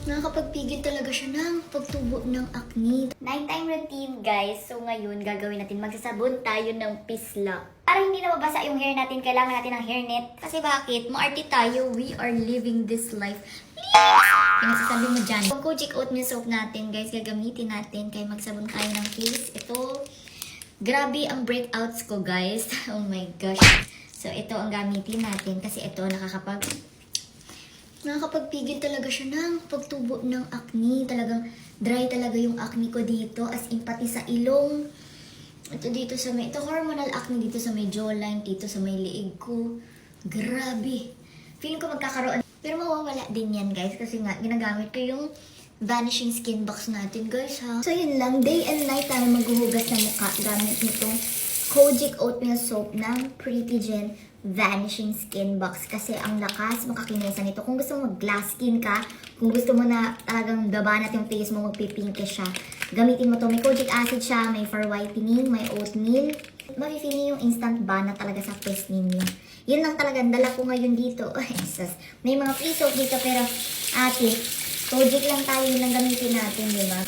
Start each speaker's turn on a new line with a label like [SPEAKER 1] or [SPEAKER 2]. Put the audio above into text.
[SPEAKER 1] Nakakapagpigil talaga siya ng pagtubo ng acne. Nighttime routine, guys. So ngayon, gagawin natin, magsasabon tayo ng Pisla. Para hindi na mabasa yung hair natin, kailangan natin ng hairnet. Kasi bakit? Maarte tayo. We are living this life. Please! Yung masasabi mo dyan. Yung Kojic Oatmeal Soap natin, guys, gagamitin natin. Kaya magsabon tayo ng face. Ito, grabe ang breakouts ko, guys. Oh my gosh. So, ito ang gamitin natin. Kasi ito, nakakapagpigil talaga siya ng pagtubo ng acne. Talagang dry talaga yung acne ko dito. As in, pati sa ilong. Ito dito sa may, ito hormonal acne dito sa may jawline, dito sa may liig ko. Grabe. Feeling ko magkakaroon. Pero mawawala din yan, guys. Kasi nga, ginagamit ko yung Vanishing Skin Box natin, guys, ha. So, yun lang. Day and night tayo maghuhugas ng mukha gamit nitong Kojic Oatmeal Soap ng Prettygen Vanishing Skin Box. Kasi ang lakas makakinesa nito. Kung gusto mo mag-glass skin ka, kung gusto mo na talagang dabanat yung face mo, magpipinke siya, gamitin mo to. May kojic acid siya, may for whitening, may oatmeal. Mafe-feel niyo yung instant bana talaga sa face ninyo. Yun lang talaga, dala ko ngayon dito. Oh, Jesus. May mga free soap dito pero ate, kojic lang tayo, yun lang gamitin natin, di ba?